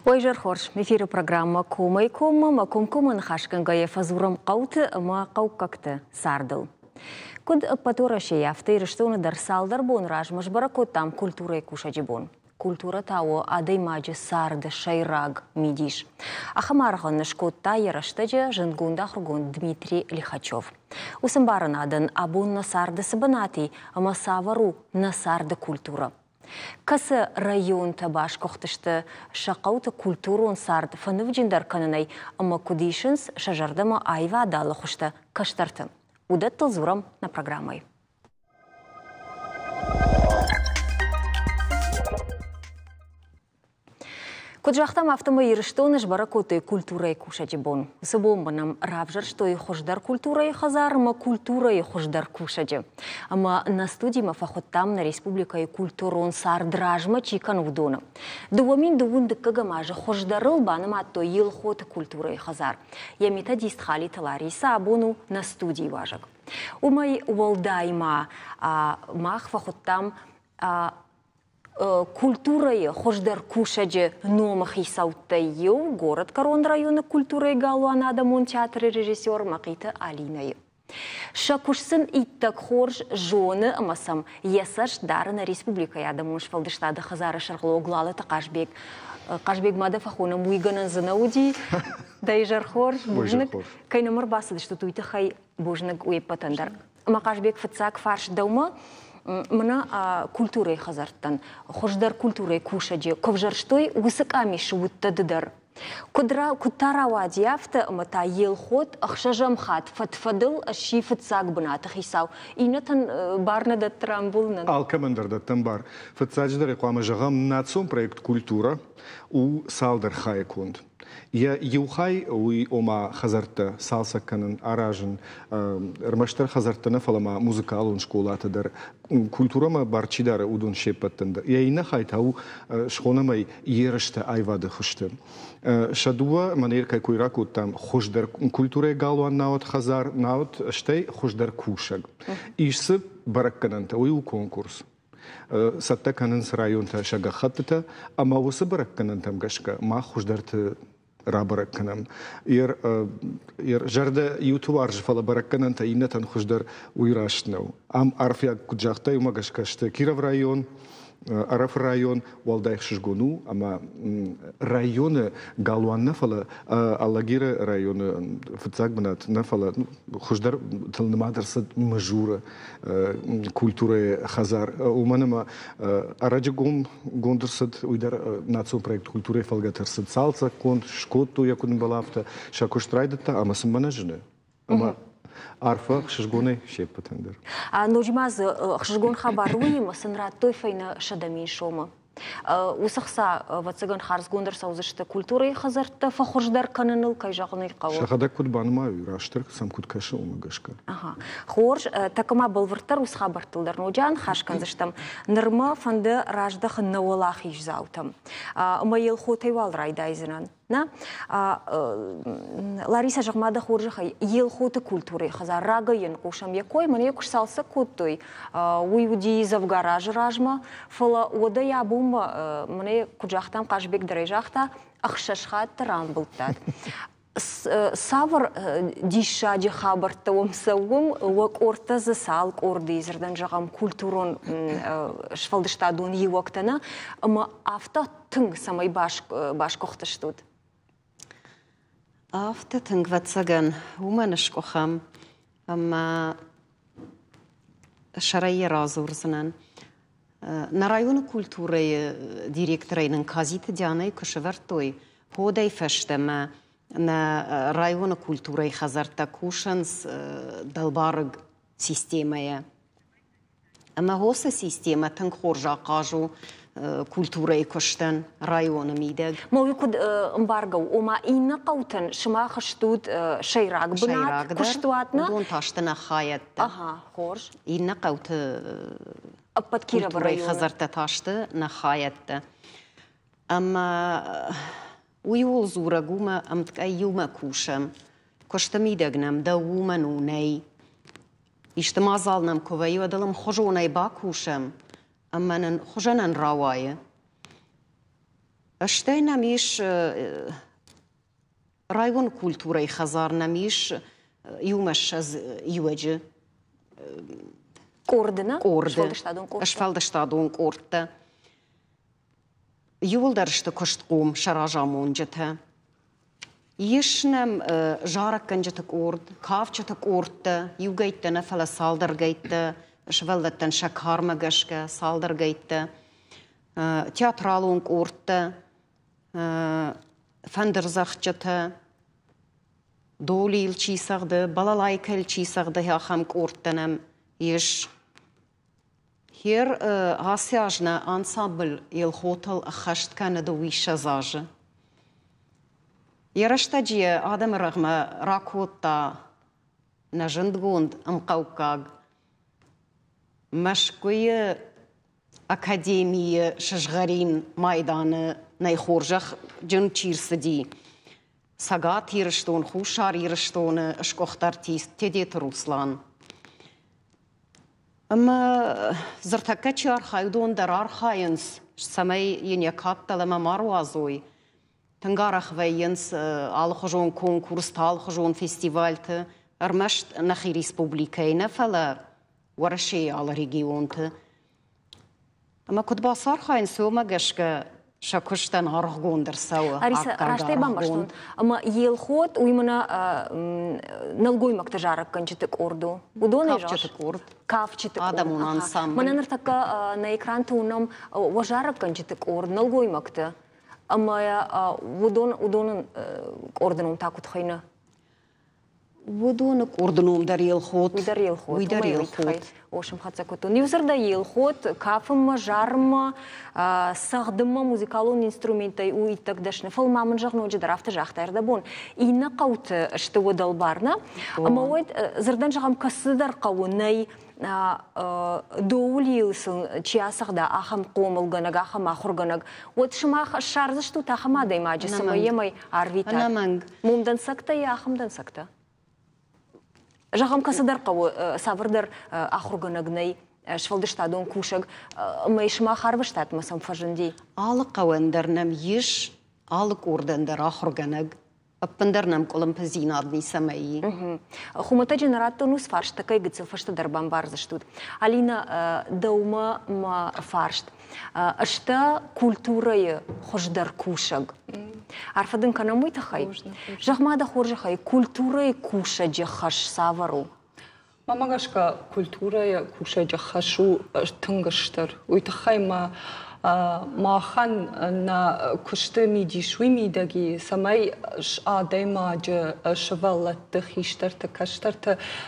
Ойжар хорш, эфирі программа Комай-Кома, Маком-Коман хашканга ефазурам қауты, ма қаукакты сардыл. Куд патура шеяфты ирыштуны дар салдар бон ражмыш баракот там культурой кушаджи бон. Культура тао адаймаджи сарды шайраг мидиш. Ахамарған нышкотта ярыштыджы жынгунда хургун Дмитрий Лихачев. Усымбарын адын абун на сарды сыбанати, ама савару на сарды культура. Касы район табаш коқтышты шақауты культурун сарды фанывджиндар канынай, ама кудишынс шажардама айва адалы хушты каштарты. Удат тылзурам на программой. Куджахтам автома ирыштоныш баракоты культурой кушаджибон. Сыбомбанам равжар, что и хождар культурой хазар, ма культурой хождар кушаджи. Ама на студии мафахоттам на республика и культурон сардражма чикан вдона. Дуамин дуун дыкагамажа хождарыл банам атто елхот культурой хазар. Я методист хали талариса абону на студии важак. Умай уалдайма мах фахоттам культурой хождар кушаджи номахи саутайю, город Корон района культурой галуана адамон театр режиссер Макита Алинай. Шакушсын иттак хорж жоны амасам ясаш дарына республика ядамон шфалдыштады хазары шаргло глалы тақашбек. Кашбек мада фахона муйганан занауди, да и жар хорж, бужнак, кай номер басады, что туйта хай бужнак уепатандар. Ма кашбек фацак фарш даума, мына культурой хазарттан, хождар культурой кушаджи, ковжарштой высоками шуыттадыдар. Кутара вадиафта мата елхот, ахшажамхат, фатфадыл, шифыцак бната хисау. Инатан барна да трамбулнан. Алкамендар да тамбар. Фатсадждар реклама жагам нацом проект культура у салдар хайкунд. Я юхай уи ома хазарта салса канан аражен рмаштар хазартана фалама музыкалун школата дар культурама барчидар удун шепаттанда. Я ина хайтау шхонамай ерышта айвады хушты. Шадуа манер кай куйраку там хождар культуре галуан наот хазар наот штей хождар кушаг. Ишсы бараккананта уи у конкурс. Сатта канан с районта шага хаттата, ама усы баракканан там гашка ма хождарты рабаракканам. Ер жарда ютуар жфала бараккананта иннатан хождар уйрашнау. Ам арфия куджахта юма гашка шты Киров район, Араф район, Валдайх Шишгуну, ама районы галуан нафала, Аллагира районы фацагбанат нафала, хождар талнамадарсад мажура, культура хазар. Уманама араджигум гондерсад уйдар национ проект культуры фалгатарсад салца, конд шкотту якун балафта, шакуштрайдата, ама самманажны. Ама арфа хшжгоны шеппатандыр. Ножмаз хшжгон хабаруи масынра той файна шадамин шома. Усахса вацыган харзгондыр саузышты культуры хазарта фахождар кананыл кайжағыны қауы. Шахадак куд банма юраштыр, сам куд кашы умагашка. Хорж, такама балвыртар усха бартылдар ножан хашканзыштам. Нырма фанды раждах науалах ижзаутам. Майыл хотайвал райдайзынан. Лариса Жахмада хоржаха ел хоты культуры хазар рагайын кушам якой мне кушсалса куттой уйуди завгараж ражма фала ода я бумба мне куджахтам кашбек дырежахта ахшашхат рамбылтат савр дишаджи хабарта омсаугум вак орта засалк ордизердан жагам культурон шфалдыштадун евоктана ама авто тың самай баш коқтыштуд. Афта тынгватсаган уманышкохам, ама шарайы разурзынан. На району культуры директорайнын казиты дянай кушевартой. Ходай фештема на району культуры хазарта кушанс далбарыг системая. Ама госа система тынг хоржа кажу культурой коштан района мидег. Мови куд эмбарго, ома инна каутан шма хаштуд шайраг бнат коштуатна. Дон таштана хаятта. Ага, хорж. Инна каут культурой хазарта ташты на хаятта. Ама уйол зурагума амткай юма кушам. Кошта мидегнам да ума нуней. Иште мазалнам коваю адалам хожонай ба кушам. أما خجنا رواية اشتای نمیش رایون کلتوری خزار نمیش یومش از یوجه Koordina? اشفالدشتادون کورده یول درشت کشت قوم شراجامون جته یشنم جارک کنجت کورد کافچت کورده یوگیت نفل سالدر گیت شولدتن شکار مگشک سالدر گیت تیاترالون کورده فندرزخ جته دولیل چی سخده بالالایکل چی سخده یا خم کوردنم یش هیر هاسیاجنا انسامبل یل هوتل خشت کنه دویش زاجه یرشتاجی آدم رغم راکوتا نجندگوند امقوکاگ مشکوی اکادمی شجغرین مایدان نیخورجخ جن چیرسدی ساقات يرشتون خوشار يرشتون اشكوختار تيديت روسلان اما زرتكتشي ارخايدون در ارخاينس سمي ينيكات لما ماروازوي تنغارخ وينس الخجون كونكورس تالخجون فيستيفالت ارمشت نخي ريسبوبليكينا فلا ورشي على ريجيونت اما كنت باصار خاينس وما قشك شكوشتن هرغون در سوا Ариса, раштай бамбаштун. Ама елхот уймана налгой тажарак канчитек орду. Удоне жаш? Кавчитек орду. Адамун ансамбль. Мананар така на екран тунам важарак канчитек орду. Налгой макта. Ама удон орденум такут хайна. ودونك أردنوم در يلخوت ويدر يلخوت وشم خدت كتو نيوزر دا يلخوت كافم جارم سخدم موسيقالون انسترومنتاي ويتك دشنا فيلم من جغنو جدرافت جاختار دبون إينا قوت اشتو دالبارنا أما ويد زردن جغم كسدر قوني دوليلسن چياسخ دا أخم قومل غنغ أخم آخر غنغ وتشما شارزشتو تاخما دا ماجي سمايا ماي عربيتا مومدن سكتا يا أخم دن سكتا جاهم كسدر قو سافردر آخر غنغني شفلدشتادون كوشگ مايش ما خربشتات مثلا فجندي آلق قوندرنم يش آلق أردندر آخر غنغ أبندرنم كلام بزينادني سمايي خمتا جنراتو نوس فارش تكاي قد سفشت دربان بارزشتود علينا دوما ما فارشت اشتا كولتورة خجدر كوشگ عارفة دن كنا موي تخاي جخ ما دا خورج خاي كولتورة كوشج خش سافرو ما ماغاشكا كولتورة كوشج خشو تنگشتر ويتخاي ما خان نا كشتمي دي شوي ميداغي سماي آداي ماج شوالت دخيشتر تكشتر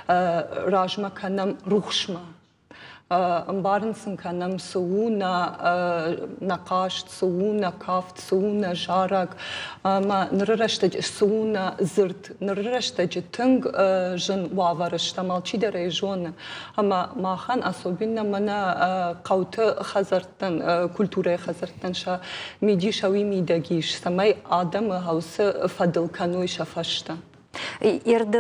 راجما كنم روخشما امبارنسن كنم سوونا نقاشت سوونا كافت سوونا جارك ما نررشتج سوونا زرت نررشتج تنگ جن واورشتا مالچي دري جون اما ما خان اسوبينا منا قوت خزرتن كولتوره خزرتن شا ميدي شوي ميداغيش سماي آدم هاوس فضل كانوي شفشتا يرد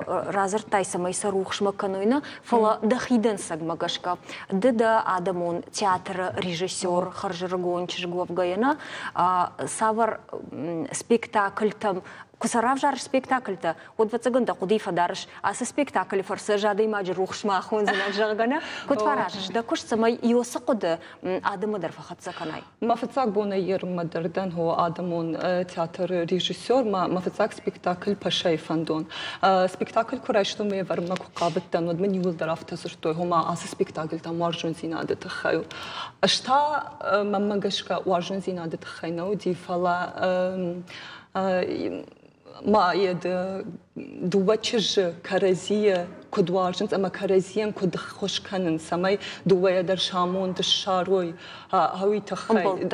رازر تايسا مايسا روخشما كانوينا فلا دخيدن ساقماغاشكا دا آدمون تياتر ريجيسور خرجرغون چشغوف غاينا سавар спектакль там كسراف جار سبيكتاكل ود فتسجن قضيفة دارش أس سبيكتاكل فرسجة دي ما جروخش ما خون زمان جرجنا كنت فراش ده كش سماي يوسقد آدم مدر فخد سكناي ما فتساق بونا ير مدردن هو آدمون تياتر ريجيسور ما فتساق سبيكتاكل بشاي فندون سبيكتاكل كرايشتو ميفر ما قابتن ود من يول درافت سرتو هما أس سبيكتاكل تام وارجون زينادة تخيو أشتا ما جشكا وارجون زينادة تخينو دي فلا ما يد دوچج كرزيه كدوارجنت اما كرزيان كد خوش كنن سماي دويا در شامون دشاروي هوي تخي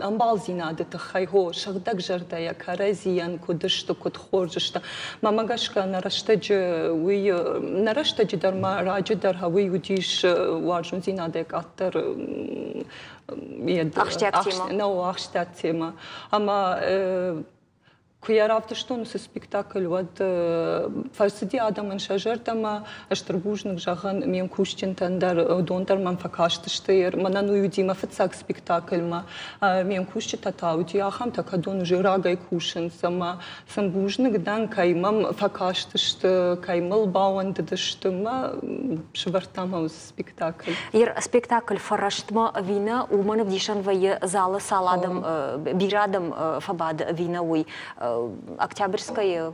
امبال زيناده تخي هو شغدك جردا يا كرزيان كدشت كد خورجشت ما ماغاشكا نرشتج وي نرشتج در ما راج در هوي وديش وارجن زيناده قطر يد اخشتاتيما اما Куяравты что нусы спектакль вот фарсиди адамын шажертама аштрбужник жаган мен кущен тандар донтар ман факашты штыр манан уюдима фацак спектакль ма мен кущи татауди ахам такадон уже рагай кушен сама самбужник дан каймам факашты шты каймал бауанды дыштыма швартама спектакль. Ер спектакль фараштма вина уман в дишанвае залы саладам бирадам фабад вина уй Октябрьская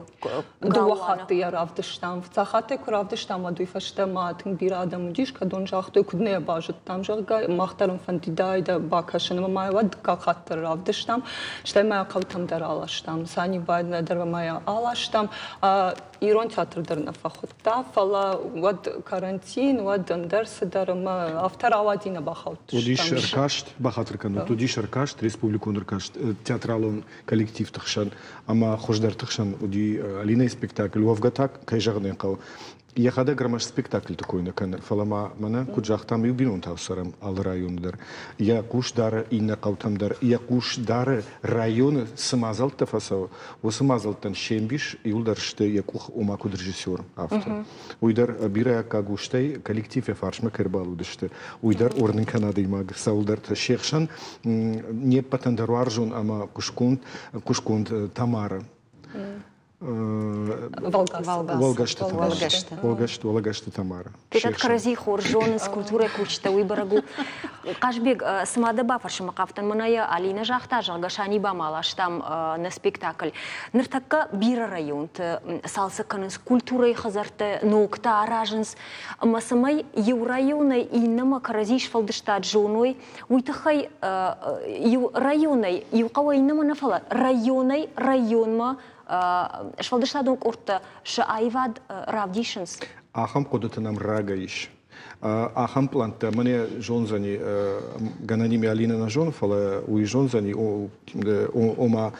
Дуахаты я равдыштам. В цахате куравдыштам адуй фаштама тын бирадам дишка дон жахтой кудне бажет там жага махтарым фантидай да бакашын мамайвад какаттыр равдыштам. Штай мая калтам даралаштам. Сани байдна дарва мая алаштам. Ирон театрдарна фахотта фала вад карантин вад дерсы дарма автор авадина бахаут. Удиш аркашт бахатркан. Удиш аркашт республикун аркашт театралон коллектив тахшан. Ама хождар тахшан уди алина спектакль вовгатак кайжагны кау. Я хада грамаш спектакль такой на кан фалама мана куджах там юбинун тавсарам ал райондар. Я куш дара инна каутамдар. Я куш дара районы самазал тафасау. У самазалтан шембиш юлдар ште якух ума куд режиссер автор. Уйдар бирая кагуштай коллектив я фаршма кербалу дыште. Уйдар орнын Канады маг саулдар шехшан не патандаруаржун ама кушкунд Тамара. Волгашты Тамара. Петат карази хоржон с культурой кучта уйбарагу. Кашбек самада бафарши макафтан мная Алина жахта жалгашани бамалаштам на спектакль. Ныртакка бира район салса каныс культурой хазарте нокта араженс. Масамай ю районы иннама каразиш фалдыштат жоной. Уйтахай ю районы ю кава иннама нафала районы районма швалдышладон корта ша айвад равдишенс. Ахам кодата нам рагаиш. Ахам планта мне жонзани гананими Алина на жон фала уи жонзани ома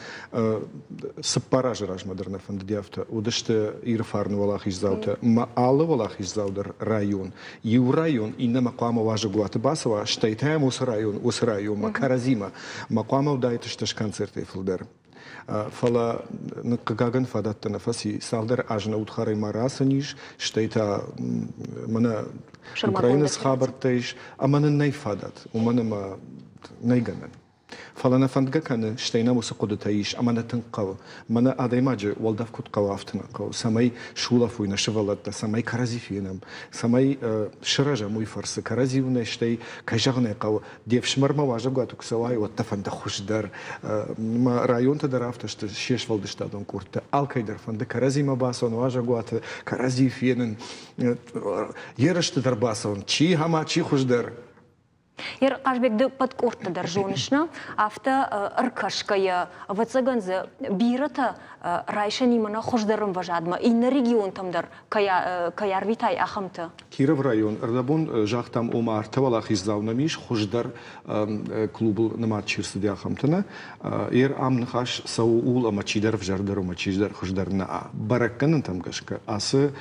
сапараж ражмадарна фандиафта удаште ирфарну валах иззаута ма алла валах иззаудер район ю район инна мaqama важа гуата басова штайтаем ус район макаразима мaqama удайт шташ концерты филдер фала нкаган фадатта нафаси салдар ажна утхары марасаниш штайта мана Украина с хабартейш амана найфадат умана найганан фала нафандга кана штайна мусакудатаиш амана тынқав мана адаймаджи walдав кутқавафтна қав самай шулафуйна шевалатта самай каразифинам самай шиража муй фарсы каразивна штай кайжагна қав девшмарма важа гату ксавай ваттафанда хушдар ма районта дарафта што шеш валдыштадон курта алкайдар фанда каразима басон важа гата каразифинен ерашты дарбасон чи хама чи хушдар Ер кажбекді подкорты даржонышна, авто ыркашкая, вацаганзы бирата райша нимана хождарым важадма, и на регион тамдар каяр витай ахамта. Киров район, ардабон жахтам ома артавалах иззаунамиш, хождар клубл на матчирсы ди ахамтана, ер амнахаш сауул амачидар в жардару мачидар хождар на баракканын там гашка, асы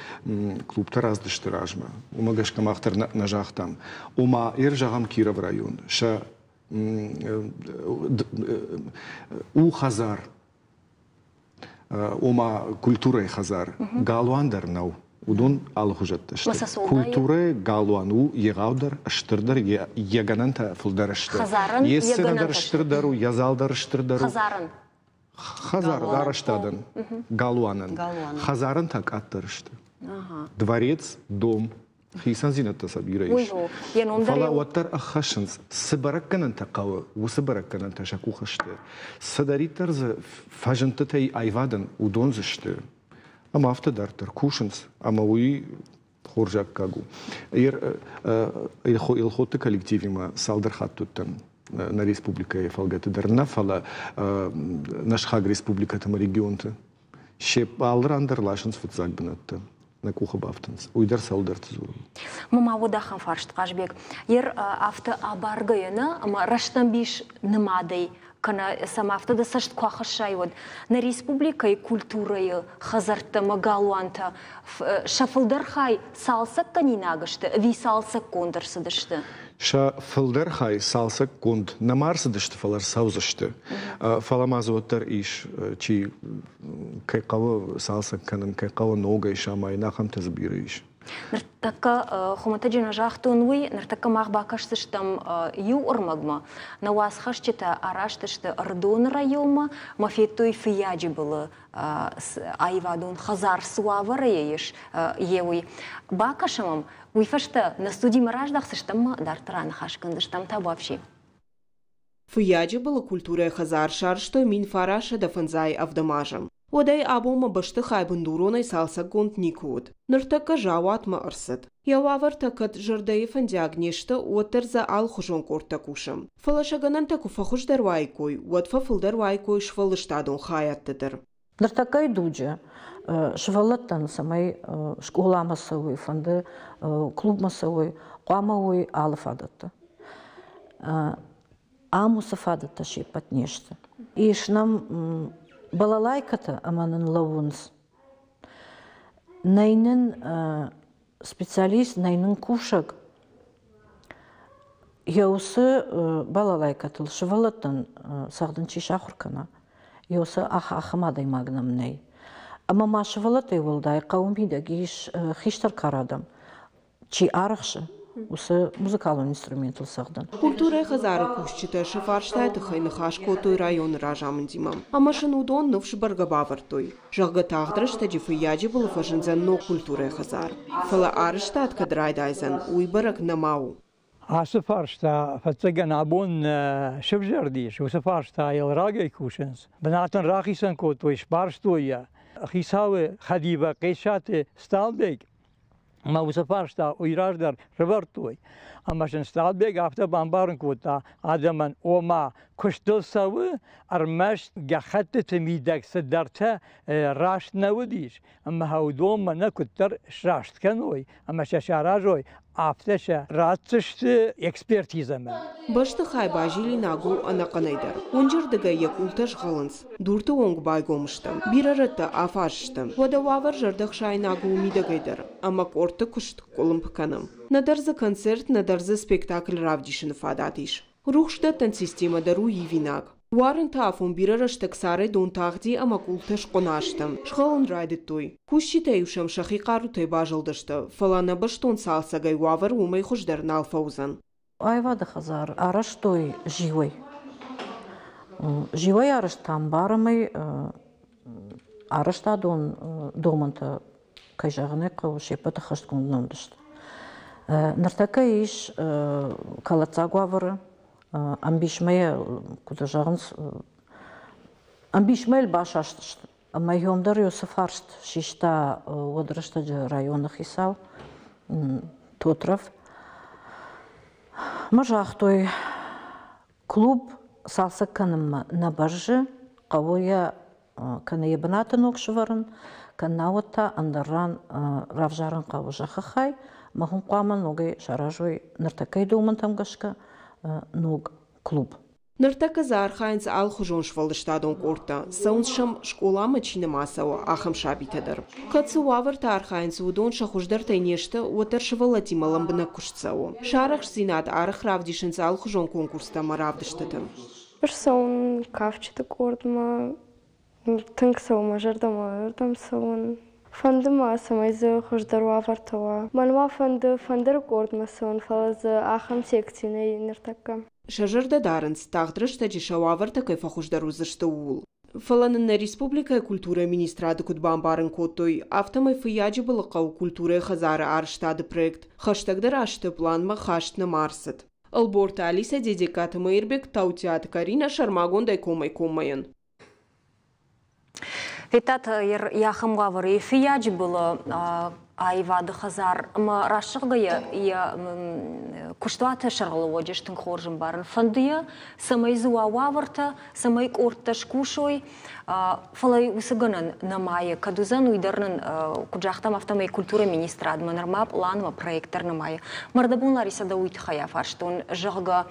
клубта раздышты ражма, ума гашка махтар на жахтам, ума ер жагам Киров район, ша у хазар, ома культурой хазар, галуандар нау, удон алхужатта. Культурой галуану егаудар штырдар егананта фулдараштыр. Хазарын егананта штырдару, язалдар штырдару. Хазарын. Хазар дараштадан, галуанан. Хазарын так аттарышты. Дворец, дом. Хисан зината сабираиш. Фала уаттар ахашанс сыбаракканан тақавы, усыбаракканан ташакухашты. Садаритар за фажантатай айвадан удонзышты. Ама автодартар кушанс, ама уи хоржак кагу. Илхоты коллективима салдархаттуттан на республика Ефалгаты дарна, фала нашхаг республика тама регионта. Шеп алыр андарлашанс футзагбанатта. На куха бафтанс. Уйдар салдар тзуру. Мама водахан фаршт кажбек. Ер авто абаргаяна, ама раштамбиш намадей, кана сама авто да сашт куахашай вот. На республика и культура хазарта магалуанта шафылдар хай салса канинагашты, ви салса кондарсадашты. Ша филдер хай салса кунд намарсыдышты фалар саузышты. Фаламазуаттар иш чи кайқавы салса канын кайқавы нога иша майнахам тазбиры иш. Нартака хумата джина жахтунуй, нартака махбакашсыштам ю урмагма. На вас хашчита араштышты ардон райома, мафетуй фияджи было айвадун хазар суавара еш евуй. Бакашамам уйфашта на студии мараждахсыштам дартаран хашкандыштам табавши. Фияджи было культура хазар шар, что мин фараша да фанзай авдамажам. Одай абома башты хайбындуронай салса гонт никуд. Ныртака жауатма ырсыд. Явавар такат жырдайы фандяг нешті отыр за ал хужон корта кушым. Фалашаганан таку фахуждар вайкой, отфа фылдар вайкой швалыштадон хаяттыдыр. Ныртакай дуджа, швалаттан самай школа масовой фанды, клуб масовой, қуамауой алыф адатты. Амусов адатты шепат нешті. Ишнам балалайката аманын лавунс. Найнын специалист, найнын кушак. Яусы балалайкатыл шывалаттан сағдын чишахуркана. Яусы ахамадай магнам ней. Ама ма шывалатай волдай қаумидаги хиштар карадам. Чи арахшы. Усы музыкалный инструментал сағдан. Культура хазары кушчита шифарштайды хайны хашкотой район ражамын димам. Амашын удон нывшы баргабавартой. Жағға тағдырышта жифыяджи было фажынзан но культура хазар. Фала арышта откадрайдайзан уйбарак намау. Асыфаршта фатсаган абон шевжардиш, усыфаршта елрагай кушенс. Бнатан рахисан котой шбарштоя. Хисавы хадива кешаты сталбек. ما وصفارش تا ويراج در ربرتوي اما شن استاد بيج افتا بامبارن كوتا ادمن اوما كشتل سو ارمش جخت تميدك صدرته راش نوديش اما هودوم ما نكتر شراشت كنوي اما ششاراجوي افتش راتشت экспертизаме башты хайбажили нагу анаканайдар онжырдыга якулташ галынс дурты онг байгомыштым бирарыты афаштым водававар жырдык шай нагу мидагайдар ама корты кушт колымпканым надарзы концерт надарзы спектакль равдишин фадатиш рухшда система дару ивинаг Уарен тафун бирарыштык сары дон тағди ама култаш қонаштым. Шхалын райдытой. Кушчитай ушам шахи қарутай бажылдышты. Фалана баштон салсагай уавар умай хуждар налфаузан. Айвады хазар, араштой живой. Живой араштан барымай, араштадон доманта кайжағыны қау шепаты хашткундын дышты. Нартака иш калаца уавары. Амбишмая куда жагынс амбишмел башашт майомдар Йосифарст шишта одрышта районы хисал Тотров мажахтой клуб салса каным на баржы кавоя канаебната нокшварын канаута андаран равжарын кавжахахай махун қаман ноги шаражой нартакай думан тамгашка ног клуб. Ныртака зархайнц ал хужон швалыштадон корта, сауншам школама чинамасау ахам шабитадар. Кацу ваварта архайнц удон шахуждар тайнешта отар швалатималам бна кушцау. Шарах зинат арах равдишинц ал хужон конкурста маравдыштатам. Персон кавчета кордма, тынксау мажардама өрдам саун. Фандыма самайзы хуждар вавартава. Манва фандар кордма саун фалазы ахам секцийный ныртака. Шажырда дарынц тағдырышта жешауаварта кайфа хуждар узышты уул. Фаланын на республика культура министрады кудбамбарын котой автомай фияджи балықау культура хазары арыштады проект. Хаштагдар ашты планма хаштны марсыд. Алборта Алиса дедикаты майырбек таутиаты Карина Шармагондай комайын. Витат яхамға вары фияджи было айвады хазар ма рашығыя куштуаты шырғылы оджештің қоржын барын фандыя самай зуа ваварта самай кортташ кушой фалай усыгынын намайы кадузан уйдарнын куджақтам автомай культура министра адманармап ланма проекттар намайы мардабунлар исада уйты хая фарштун жығыға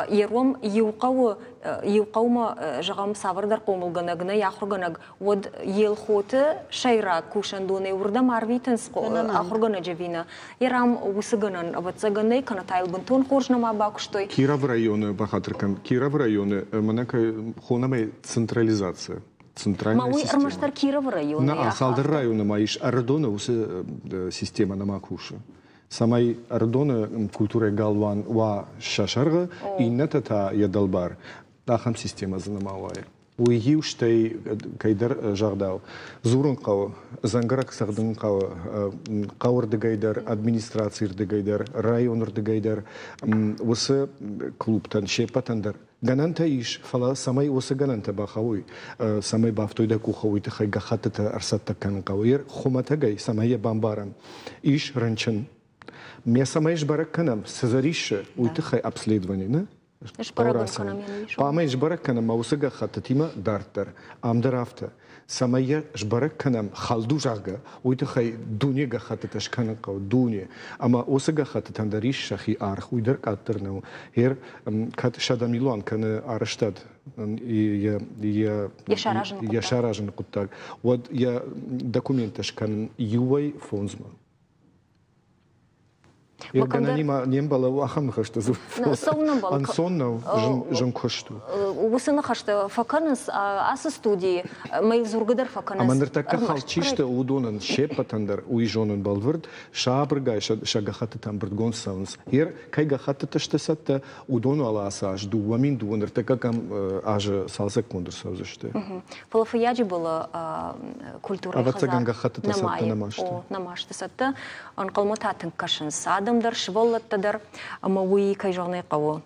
ером еуқаума жағам савырдар қомылғанагына яхырғанаг од ел хоты шайра кушандуны урда марвитын ахургана джавина. Ярам усыганан абатсаганай кана тайл бантон хоржна ма бакуштой. Киров районы бахатркан. Киров районы манака хонамай централизация. Центральная система. Армаштар Киров районы. На Салдар районы маиш Ардона усы система на макуша. Самай Ардона культура галван ва шашарга и нетата ядалбар. Дахам система занамавая. Уйгив штей кайдар жагдау. Зурун кау, зангарак сагдын кау, каур дегайдар, администрация дегайдар, районер дегайдар, усы клубтан шепатандар. Гананта иш, фала самай усы гананта бахауй, самай бафтойда кухауй тахай гахатата арсатта кан кауир, хуматагай, самай бамбаран. Иш ранчан. Мне самай жбарак канам, сазарише, уйтахай обследование, не? Памай жбарак канам, маусага хататима дартар, амдарафта. Самая жбарак канам, халду жага, уйтахай дунега хататаш канакау, дуне. Ама осага хататандариш шахи арх, уйдар каттернау. Хер кат шадамилуан кана араштад. Я шаражен куттаг. Вот я документаш кан ювай фонзма. Иргананима нембала ахамха что зу. Ансоннау жонкошту. Усына хашта факанс асы студии май зургадар факанс. Амандыртакка халчишта удонан шепатандар уйжонун балвырд шабыргай шагахаты там бирдгон саунс. Ер кайгахаты таштасатта удону аласа аж дуамин дуоныртакка кам аж салса кондур саузышты. Фалафияджи была культура хазар. Намашты сатта он калмататын кашын садым дар шволлаттадар ама уи кайжогнай каво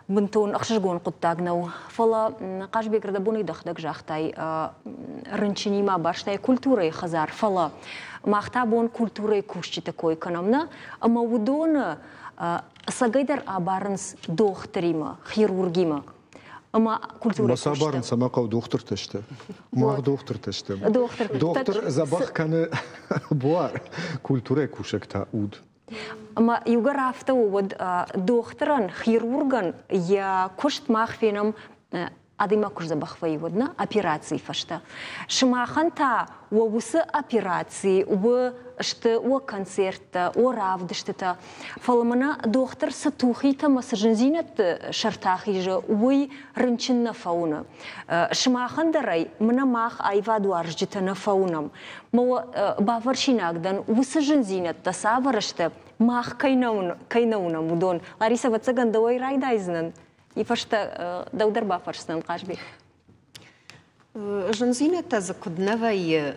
бунтун ахшжгон куттагнау фала кашбекрда буны дахдаг жахтай рынчинима баштай культурой хазар фала махта бон культурой кушчи такой канамна ама удона сагайдар абарынс дохтрима хирургима ама культура кушчи масабарын самакау доктор ташты мах доктор ташты доктор забах каны буар культура кушакта уд. Ама югар афта увод докторан, хирурган, я кушт махфином адыма куш забахвай водна операции фашта. Шмаханта усы операции, что у концерта, у равдыштата. Фаламана доктор сатухита массажинзинат шартахи же уй рынчинна фауна. Шмахандарай мнамах айваду аржита на фаунам. Мо баваршинагдан усажинзинат тасаварашта мах кайнауна мудон. Лариса вацаган давай райдайзнан. И фашта даудар бафаршнан кашби. Жынзинат закуднавай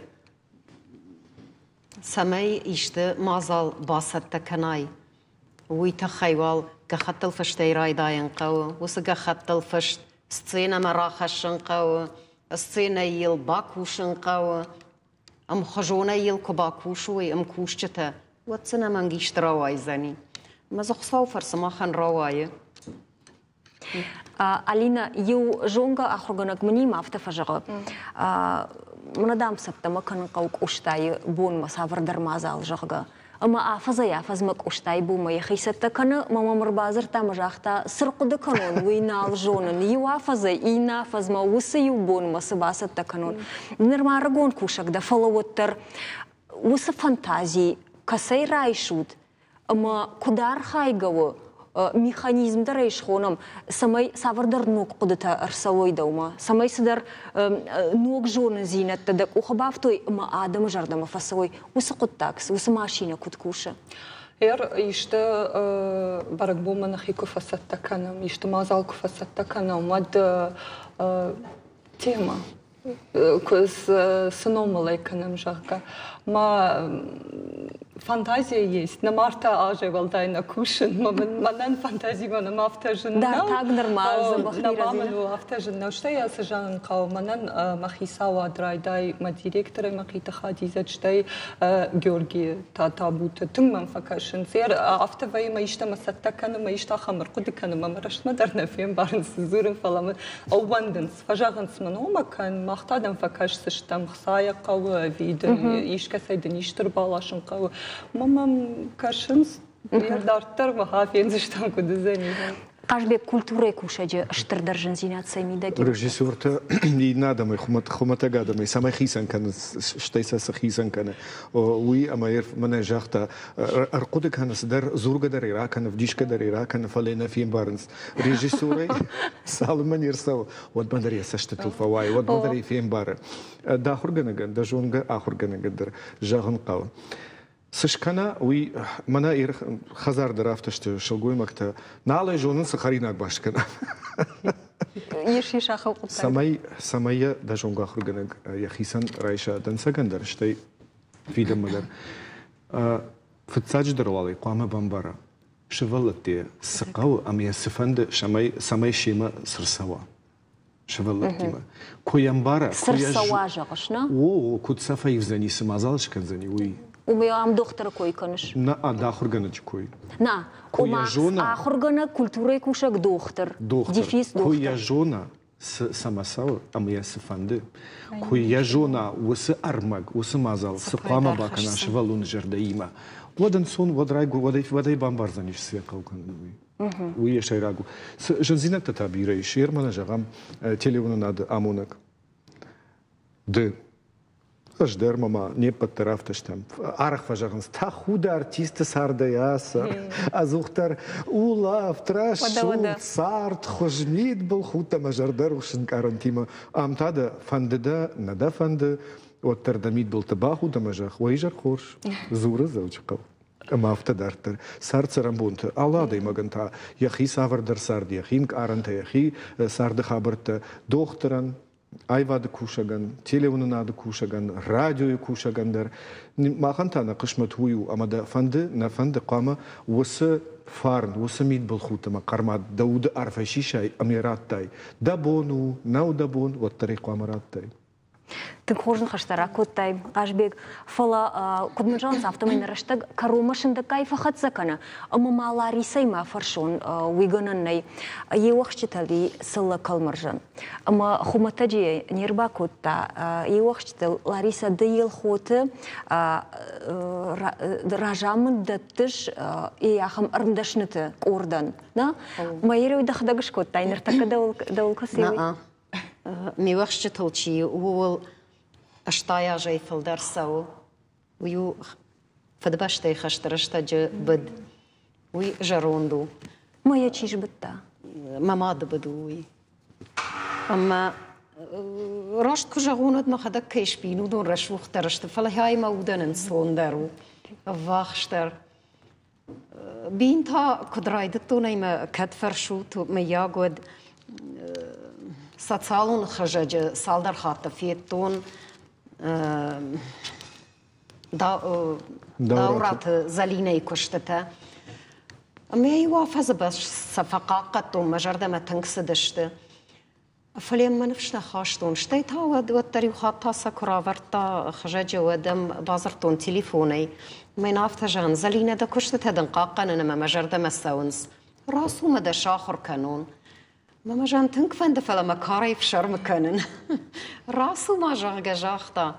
سماي إشت مازال باسط تكناي ويتخيل كخطل فشتي رايداين قو وسكخطل فشت سцена مراخشن قو سцена يل باكوشن قو أم خجونا يل كباكوشوي أم كوشته واتسنا منجيش رواي زني ما زخصاو فرسما خن رواي Алина, ю жонга ахурганак мни мафта фажага. Мнадам сапта макан каук уштай бон масавар дармазал жага. Ама афаза яфазмак уштай бума яхисатта кана мама мрбазар там жахта сырқуда канон винал жонан ю афаза и нафазма усы ю бон масабасатта канон. Нермарагон кушак да фалавоттар усы фантазии касай райшут. Ама кудар хайгава механизм дарайш хонам самай савардар ног кудата арсавой даума самай садар ног жона зинат тадак ухабавтой ма адам жардама фасавой усакуттакс усамашина куткуша иште барак бума нахику фасатта канам иште мазалку фасатта канам мад тема с сономалай канам жака ма фантазия есть. На марта аже валдайна кушен. Манан фантазия на мафта жена. Да, так нормально. На маму мафта жена. Что я сажан кау манан махисава драйдай ма директора махита хадиза чтай Георгий табута. Туман факашен. Сер автовай ма ишта масаттакана ма ишта хамар кудикана ма марашма дарна фем барн сузурен фалам. Ованденс фажаганс манома кан махтадан факаш сштам хсая кау вид ишка сайден иштер балашен кау. Мамам кашинс ярдартар махафен заштам куда занижен. Кажбек культурой кушаджи штырдыржын зинятсай мидаги. Режиссер-то не надо мы хуматагадамы, самая хисанкана, штайса хисанкана. Уи амаир мана жахта аркуды канас дар зурга дар иракана, вдишка дар иракана, фалена фим барнс. Режиссеры салман ирсау, вот мандария саштатул фавай, вот мандария фим бара. Да хурганаган, да жонга ахурганаган дар жаган кау. Сышкана, уи мана ир хазар драфташты шалгой макта, налай жонын сахаринак башкана. Еш ахау кутай. Самая да жонга ахурганаг яхисан райша дансагандар, штай видам мадар. Фатсадж дарвалай, куама бамбара. Шевалатте сакау, амия сифанды самай шема сырсава. Шевалаттима. Коямбара. Сырсава жағышна? О, кутсафа ивзани самазалышкан зани, уи. Умеям доктор кой каныш. На да хурганач кой. На. Ума ахургана культурой кушак доктор. Дефис доктор. Коя жона самасау амия сифанды. Коя жона усы армаг, усы мазал, сықама бакана шевалун жердаима. Водан сон водрайгу водай бамбарзани все калкан. Уи шайрагу. Жензинак татабирай шермана жагам телевону над амунак. Д. Ждер мама не подтарафташтам. Арах важаган ста худа артиста сардаяса. Азухтар улав трашут сарт хожмит был хута мажардар ушин карантима. Амтада фандеда нада фанды вот тардамит был табаху дамажах. Вайжар хорш зура заучкал. Мафта дартер сарца рамбунта аллада имаганта яхи савардар сарди яхин каранта яхи сарды хабарта докторан айвады кушаган, телевону надо кушаган, радио кушагандар. Махантана кышмат хую, амада фанды, на фанды кама, усы фарн, усы мид был хутама, кармад, дауды арфашишай, амираттай. Дабону, наудабон, вот тарику амираттай. Тын хожын хаштара коттай, кажбек фала кудмажан автомайна раштаг каромашында кайфа хатсакана, ама маларисай ма фаршон уйгананнай евахчитали сылла калмаржан. Ама хуматаджи нерба котта евахчитал Лариса дыел хоты ражамын даттыш яхам ырмдашныты ордан. Майеру дахдагыш коттай, нертака даулкасевый. Мивахшчы толчи, уол аштая жай фалдарсау, ую фадбаштай хаштарашта жа бід, уй жаронду. Моя чиж бітта? Мамады біду уй. Ама раштку жагунат махадак кайшпину дон рашвухтарашты, фалахай мауданын сондару, вахштар. Бин та кудрайдыкту найма кадфаршу, ма ягод социалун хажаджы салдар хатта феттон даураты залинай куштыта. Мей уафазы бас сафақақаттон мажардама тыңсыдышты. Фалем манывшна хаштон. Штай тауа дуаттари хатта сакураварта хажаджы вадам базартон телефонай. Мей нафтажан залина да куштытадын қаққанынама мажардама саунс. Расу мада шахыр канон. Мама жан тынк фэнда фэла ма карай фшар мыканын. Расу ма жагга жахта.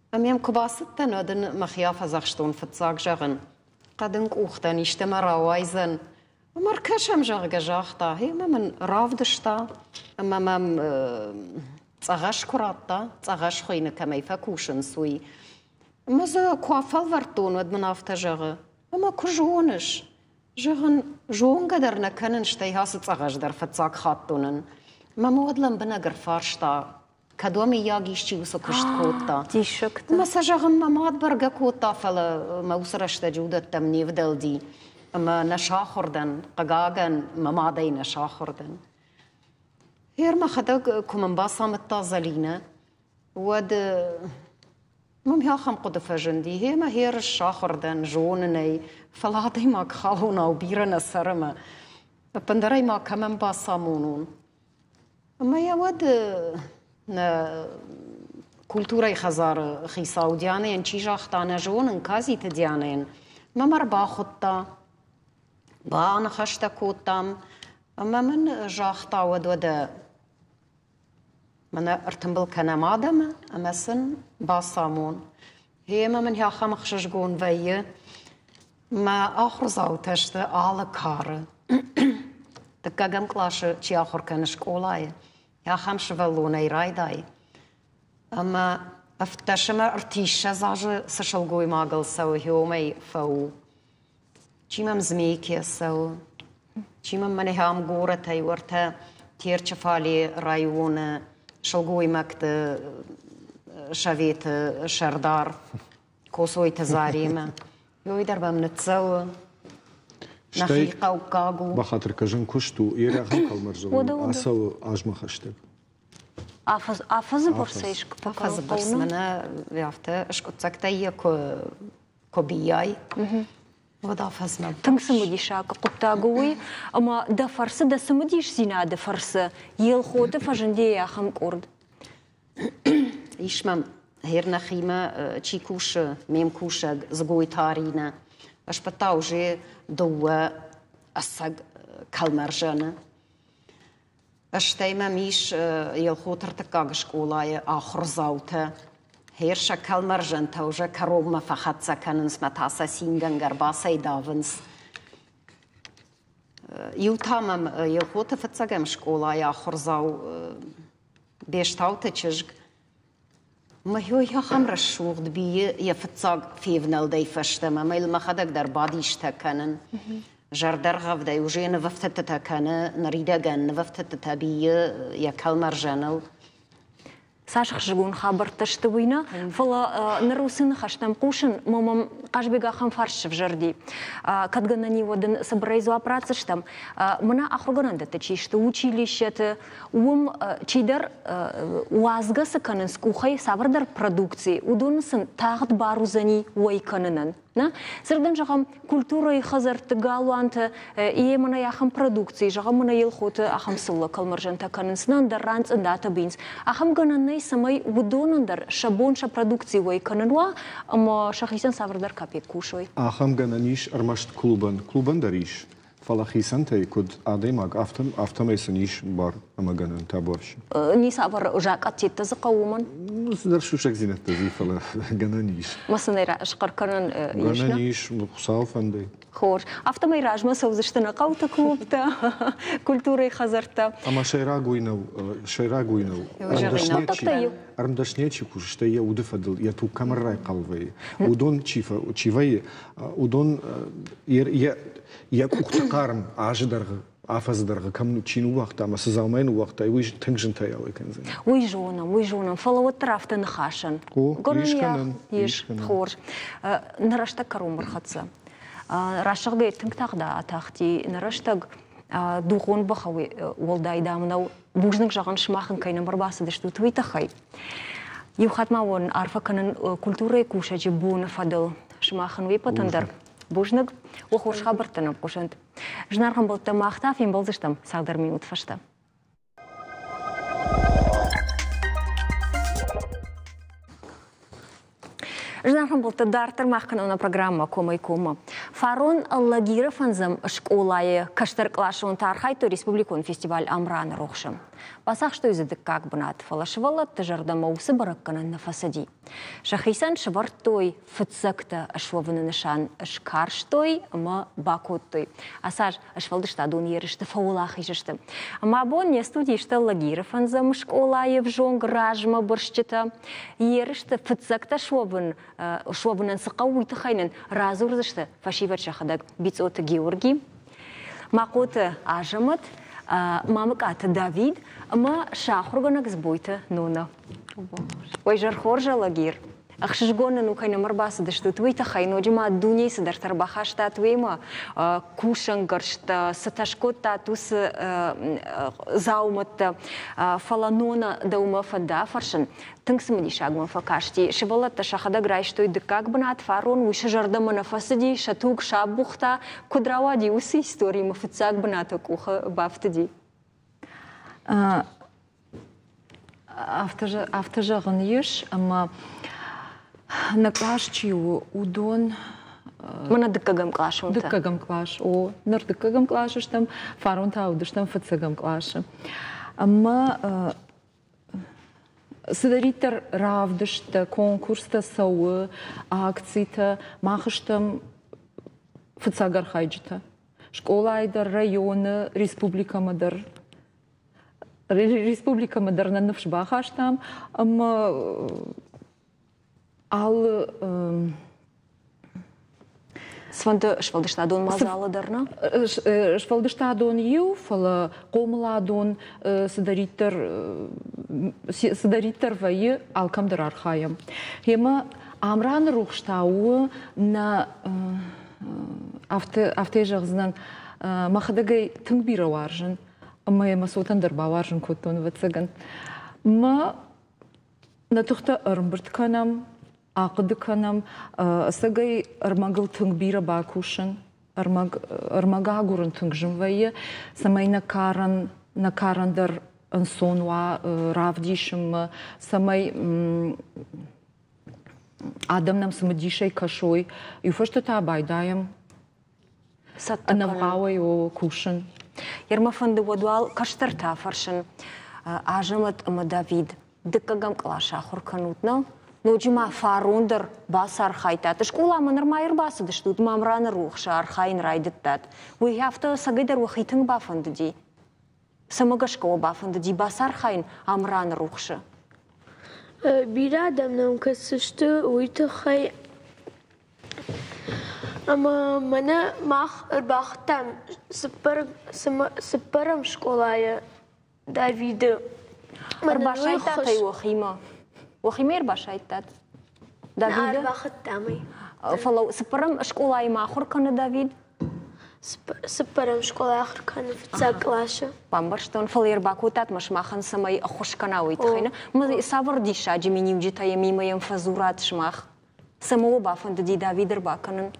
Амям кубасытта нödün махьяфа захштон фытсак жагын. Кадынк ухтан иште марауайзын. Амар кашам жагга жахта. Маман равдышта. Мамам цагаш куратта. Цагаш хойны камайфа кушын суй. Маза куафал вартон өдмін афта жагы. Мама кужоныш. Жаган жонгадар наканын штай хасы цагаждар фатсак хаттунын. Мамуадлан бинагар фаршта. Кадуами ягишчи уса кушт котта. Тишыкты. Маса жаган мамад барга котта фала маусарашта жудаттам невдалди. Ама нашахордан, қагаган мамадай нашахордан. Херма хадаг кумамбасамытта залина. Уад مم هي خم قد فجندي هي ما هي الشاخردن جونني فلاطي ما خاونا وبيرنا سرما بندري ما كمان باسامونون اما يا ود كولتوري خزار خي سعوديانه ان چي جاختانه جونن كازي تديانين ما مر باخطا با انا خشتا كوتام اما من جاختا ود من ارتنبل كان مادم امسن باسامون هي ما من هي خمخ شجون ويه ما اخر زاوتشت على كار Дыккагам клашы чиахорканы школае. Я хамшывалуна и райдай. Ама афташама артиша зажи сашалгой магал сау хиомай фау. Чимам змейки сау. Чимам манехам гората и варта тирчафали района шалгой макта шавет шардар. Косой тазарима. Йой дарбам нацау. نحيقة وكاغو بخاطر كجن كشتو يرى هم كالمرزو أسو أجمع خشتك أفز برسيش أفز برس منا يافته أشكو تسكتي كوبياي ودا أفز ما تنسمدي شاك قطاغوي أما دا فرس دا سمديش زينا دا فرس يلخوت فجندي يا خم كورد إيش ما هيرنا خيمة تشيكوش ميم كوشة زغوي تارينا أش بتاوجي دوا أسق كالمرجانة أش تيما ميش يلخوتر تكاغ شكولاي آخر زاوتا هيرشا كالمرجان توجا كروغما فخاتسا كاننس متاسا سينغان غرباسا دافنس يوتامم يلخوتا فتساقم شكولاي آخر زاو بيشتاوتا تشجق ما هو يا خمر الشوق دبي يفتزاق في فنال داي فشتما ما يلما خدك در باديش تكنن جردر غف داي وجي نففتت تكنن نريدا جن نففتت تبي يا كلمر جنل ساش خشجون خبر تشتوينا فلا نروسين خشتم قوشن ماما قاشبيغا خم فرش في جردي كتغناني ودن سبريزو апрацыштам мына ахургананда течишты училището ум чидер уазгасы канын скухай сабырдар продукции удонсын тағыт барузани уайканынан на сырдан жағам культура и хазарты галуанты и мына яхам продукции жағам мына елхоты ахам сылы калмаржанта канынсынан дарранц ындата бинс ахам гананай самай удонандар шабонша продукции уайканынва ама шахисан сабырдар капек кушой ахам гананиш армашт клубан дариш فلاخيسان تيكود عديمك أفتم يسنيش بار أما جنن تابورش. نيس أبر جاك أتيت تزقومن. نصدر شو شك زينة تزي فلا جننيش. مثلا يرا أشقر كرن يشنا. جننيش مصاف عندي. خور أفتم يراج ما سوزشتنا قوتا كوبتا كولتوري خزرتا. أما شيراغوينو. أرمدشنيتشي كوش تيا ودفدل يتو كاميرا قلبي. ودون تشيفاي ودون як уктакарм аждарга афаздарга камну чину вақта ама сазалмайну вақта и уж тынгжынтай алай кензен уй жонам фалават трафтан хашан ишканан иш хор нарашта карумар хатса рашагы тынгтагда атахти нараштаг духон бахави волдайдамнау бужник жаган шмахын кайна барбасы дэшту твитахай юхатма вон арфа канан культурой кушачи буна фадал шмахын випатандар бужник وخوش خبرتنا بقشنت جنارهم بلت ما اختافين بلزشتم ساقدر ميوت فشتا جنارهم بلت دارتر ماخكنا программа кома и кома Фарон Аллагиров анзам школае каштар клашон тархайто республикон фестиваль Амран рохшам Пасах что из как бнат фалашвала тажардама усы бараккана на фасади. Шахисан швартой фцакта ашвавна нишан ашкарштой ма бакоттой. Асаж ашвалдышта дон ерышты фаулах ижышты. Ама бон не студийшта Лагиров анзам школае в жонг ражма борщита. Ерышты фцакта швавнан сақауйты хайнан разурзышты фашиват шахадак бицоты Георгий. Макоты ажамат мамыкаты Давид, ама шахурганак сбойта нуна. Ой, жархоржа Лагир. Ахшишгона ну кайна марбаса да что твита хайно джима дуней садар тарбахашта твима кушангаршта саташкота тус заумата фаланона да ума фада фаршан тыңсымди шагма факашти шивалата шахада грайшто и как бнат фарон уша жардама на фасади шатук шабухта кудравади усы истории мафцак бната куха бафтади автожагын еш ама на клашчи удон мана дыккагам клашым дыккагам клаш о нар дыккагам клашыш там фарон таудыш там фцагам клашы ама сыдаритер равдышта конкурста сауы акцийта махыштам фцагар хайджита школайдар районы республика мыдыр нанып бахаштам, ал Сванды швалдыштадон мазалыдырна? Швалдыштадон ю, фала қомыладон сыдариттар вайы алкамдыр архаям. Хема амран рухштауы на авте жағызынан махадагай тыңбира варжын. Ма сотандар баваржын көттон ватсаган. Ма на тұқта ырмбырт канам, ақыды канам, сагай ырмагыл тыңбира бакушын, ырмага агурын тыңжым вайы, самай накарандар ынсонва равдишым, самай адамнам самадишай кашой, и фашта та байдаям, анавгавай о кушын. Ермафанды водуал каштарта фаршын ажымат Давид. Дыккагам клаша хурканутна. Ночима фарундер басар хайтат. Школа маныр майыр басы дыштут мамраны рухша архайн райдыттат. We have to сагайдар вахитың бафанды ди. Самагашкова бафанды ди басар хайн амраны рухша. Бира адамнам касышты уйты хай. Ama mana baktam sıparım şkolaya David'ı. Başaytat ay waxima. Waxima başaytat. David'ı. Baktamay. Фало sıparım şkolaya mahur kanı David. Sıparım şkolaya mahur kanı fitsaklaşı. Pambarşton falir bakutat maşmahan samay xoş kana uytxina. Mı savr dişa ciminiuji tayamimayam fazurat şmah. Samo bafandı di David'ır bakanın.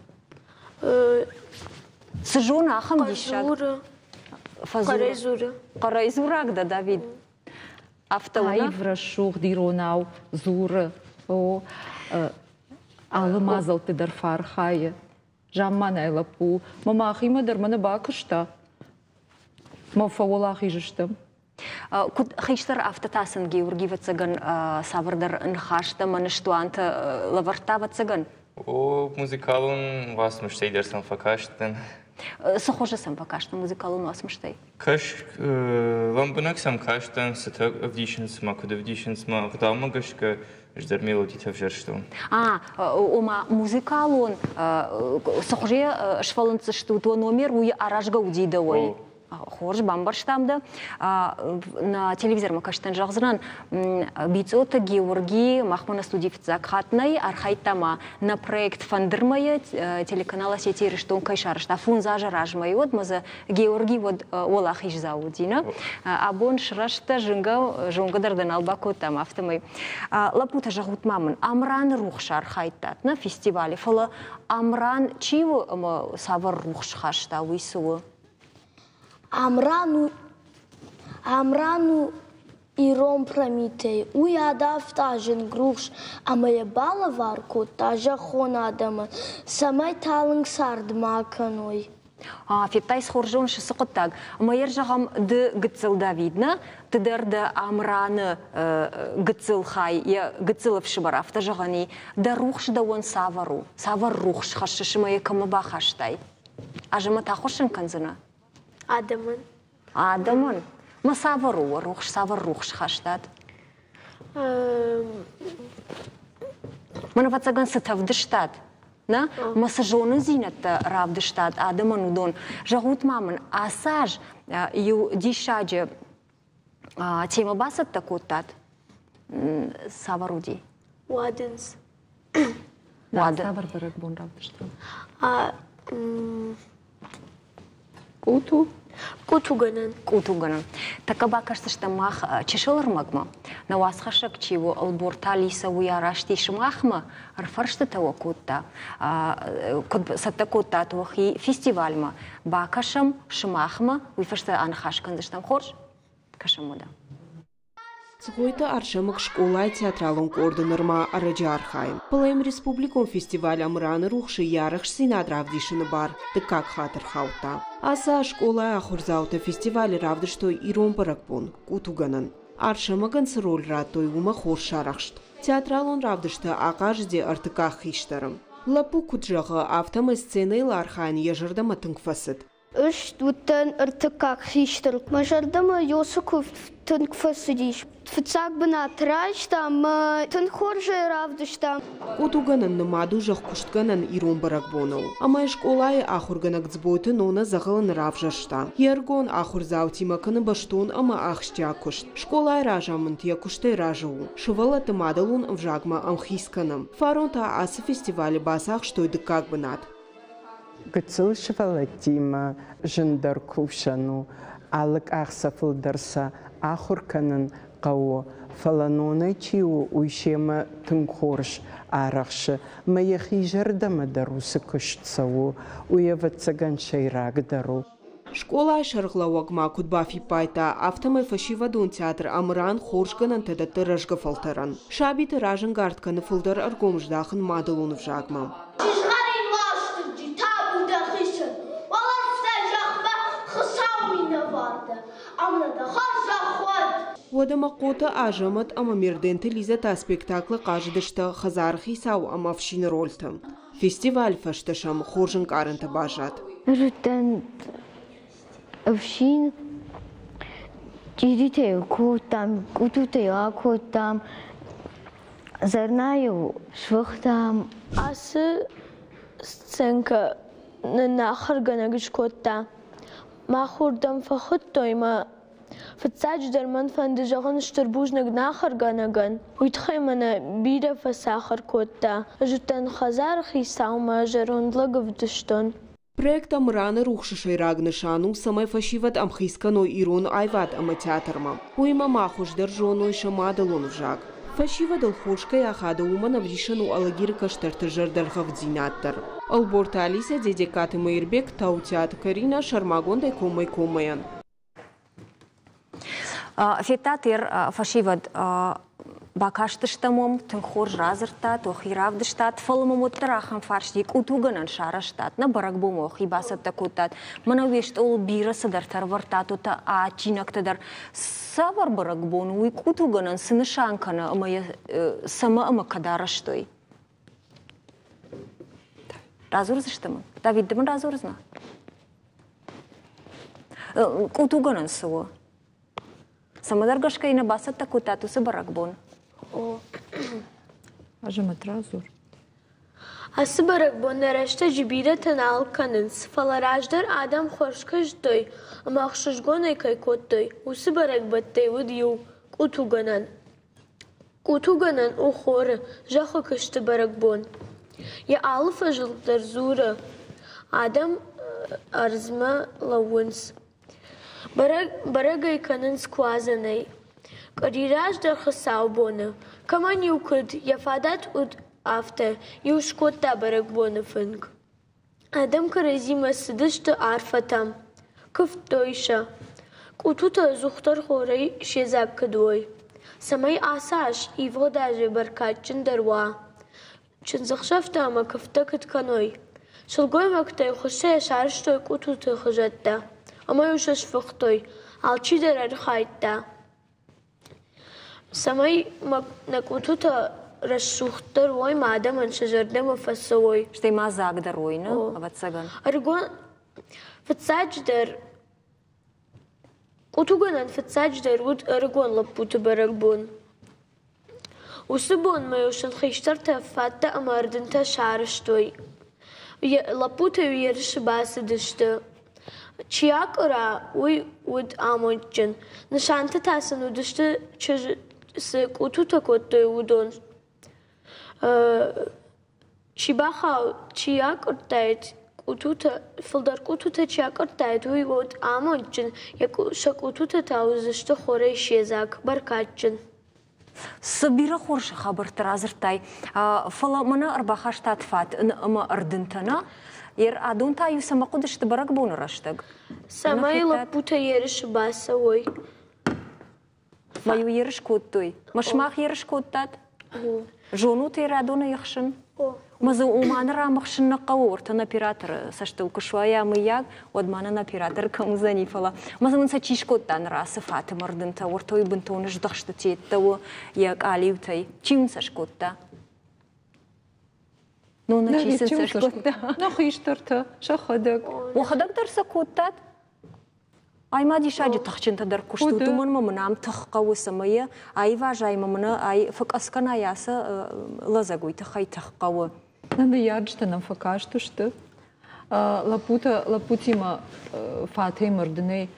Сжона ахам дишак. Қарайзурак да Давид. Айвра шух диронау зуры. Алымазал тыдар фархайы. Жамман айлапу. Мама ахима дарманы бакышта. Мафаула ахижыштым. Кут хиштар автотасын Георгий вацаган савырдар нхашта маныштуанты лаварта вацаган. O muzikalun vasmıştay dersen fakaştın. Сохожа покашта музикалун vasmıştay. Kaş ламбынаksam kaştın sıtak avdişinsma kudavdişinsma vdamagashka ждар мелодий тавжарштун. Ома музикалун сохожа швалынцы шту номер уй аражга удида ой. Хорж бамбарштамды на телевизор макаштан жағзыран бицота Георгий Махмана студифицак хатнай архайтама на проект фандырмая телеканала сети рештон кайшарышта фунза жаражмай вот маза Георгий вот олахиш заудина абон шрашта жонгадардан албакотам автомай лапута жагут мамын амран рухшар хайтат на фестивале фала амран чиво савар рухшхашта уйсу Амрану иром промитей. Уядав тажен груш, а моя бала варку тажа хона адама. Самай талынг сардмаканой. Фиптай схоржон шысықыттаг. Майыр жағам ды гыцыл Давидна, тыдырды амраны гыцыл хай, гыцылов шыбар авта жағаны, да рухш да он савару. Савар рухш хашышы майы кымы бахаштай. Ажыма тахошын канзына? Адамын. Ма савару, рухш, савар рухш хаштад. Мана вацаган сытавдыштад. Ма сажоны зинатта равдыштад. Адамын удон. Жагут мамын асаж ю дишаджы тема басат такоттад. Саваруди. Вадынс. Савар барак бон равдыштад. Кутуганан. Така бакашты штамах чешылыр магма. На васхашак чиво алборталиса уярашти шмахма арфаршты того кутта. Сатта кутта туахи фестивальма. Бакашам шмахма уйфашты анхашканды штам хорш кашамуда. Цгойта аршамак школай театралон координарма арыджы архайм. Пылайм республикон фестиваль амраны рухши ярыш синад равдишыны бар, тыкак хатыр хаута. Аса школай ахурзаута фестиваль равдыштой ирон баракбон, кутуганан. Аршамаган сырол раттой ума хор шарахшт. Театралон равдышты ақажде артыках хиштарым. Лапу куджаға автома сценой лархан ежырда матыңкфасыд. Își duten ărtăcac hiștel. Mă jardăm Iosukov tânc făsădiș. Фцак бна трайштам, тын хорже равдыштам. Утуганын нымаду жахкуштганын ирон баракбонов. Ама школай ахурганак дзбойты нона загалын равжашта. Ергон ахур заутимаканы баштон ама ахштякушт. Школай ражамын тякушты ражау. Шывала тымадалун вжагма амхисканым. Фаронта асы фестивале басах штой дыкак бнат. Гыцыл шывала тима жындар кувшану. Алык ахсафыл дарса ахурканын قو فلانونه چیو ویشیم تنخورش عرقش ما یخیجر دم دروس کشت سو ویفت سگن شیراگ درو. Школа шарглауак макут бафи пайта автомай фашивадун театр амран хоршганан тедатты рожгафалтаран. Шабит ражен гартканы фылдар аргомждахын мадалун в жагмам. Водама кота ажамат ама мирденте лизата спектакла каждышта хазархи сау ама вшин рольтам. Фестиваль фашташам хоржен каранта бажат. Рутен вшин чидите котам, кутуте акотам, зарнаю швахтам. Асы сценка на нахаргана гишкота. Махурдам фахуттойма. فتساج درمان فندجان شتربوج نگناخر گانگان. ویتخیمانه بیره فساخر کوتا. جتن خزار خیساو ماجرون لگودشتون. Проект амраны рухшишай рагнышану самай фашиват амхискано ирон айват ама театрма. Уима махуш держону шамадалон в жаг. Фашива дълхошка яхада умана влишану алагирка штартажар дълхавдзинаттар. Алборта Алиса дедекаты Майрбек таутят Карина шармагондай комай-комаян. Фетатер фашивад бакаштыштамом тынхор разыртат, охиравдыштат, фалымом оттарахам фарштик, утуганан шараштат, на баракбом охибасат такутат, манавешт ол бира садартар вартатута, а чинактадар савар баракбон, уик утуганан сынышанкана, сама ама кадараштой. Разурзыштамы? Давиддамын разурзна? Утуганан сыва. Самадаргашка ина басат такутату са баракбон. Ажамат разур. Асы баракбон нарашта жибида танал канынс. Фалараждар адам хоршкаш дой. Амахшашгонай кайкоттой. Усы баракбаттай вудью. Кутуганан. Кутуганан ухоры. Жаха кашты баракбон. Я алфа жылдар зура. Адам арзма лавунс. Барагай канын сквазанай. Карираж дар хасаубона. Каман юкуд яфадат уд афте юшкота барагбона фынг. Адам каразима сыдышты арфатам. Кыфтойша. Кутута зухтар хорай шезак кадой. Самай асаш и водаже баркатчин дарва. Чынзахшафта ама кыфта катканой. Шылгой мактай хуше шарштой кутута хажатта. Ама юшаш фахтой, алчидер архайта. Самай накутута расшухтар ой мадам аншажардем афасой. Штей мазак даройна, аватсаган. Аргон фатсадждер. Кутуганан фатсадждер вуд аргон лапуту баракбон. Усыбон майошан хиштар тафатта амардынта шарыштой. Лапута уерши басыдышты. Чиакора уй уд амончен. Нышанта тасан удышты чыжсы кутута коттой удон. Чибаха чиакортайт кутута филдар кутута чиакортайт уй уд амончен. Яку шакутута таузышты хорей шезак баркатчен. Сабира хорша хабарты разыртай. Фала мана арбахаштат фат ама ардынтана. Ер адунта ю сама кудышты баракбон раштаг. Самай лапута ериш баса ой. Маю ериш коттой. Машмах ериш коттат. Жону тер адуна яхшын. Мазы уманы рамахшын нақауырты на оператор сашты укушвая мыяг, одмана на оператор кому занифала. Мазы мынса чиш коттан расы фаты мардынта, ортой бынтоны ждахшты теттау, як алиутай. Чим саш котта? نونا چیسن سرش کتا نخیشترته شخدق وخدق درس کتات ای ما دیشاجی تخچن تا در کشتو تو من منام تخقو سمیه ای واجای ممنا ای فک اسکنا یاسا لزگوی تخای تخقو نده یارجتنم فکاشتشته لپوتیما فاتحی مردنی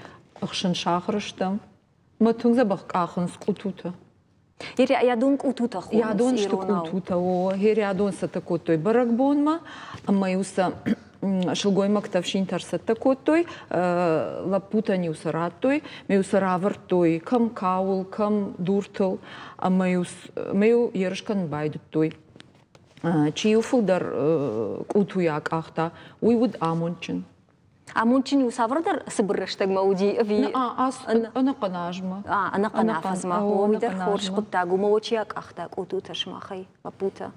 اخشن شاخرشتم ما تونزه بخقاخن سقوتوته Ири ядун кутута хо. Ядун што кутута о, хери ядун са тако тој барак бонма, ама юса шилгој мактавшин тарса тако тој, лапута ни уса ратой, ме уса равар тој, кам каул, кам дуртел, ама юс меу ершкан байду тој. Чи уфулдар кутуяк ахта, уйвуд амончин. Амончин юсаврдар сыбырыштаг мауди ви. Ана канажма. Ана канафазма. Уйдар хорш куттагу маучияк ахтак утуташ махай лапута.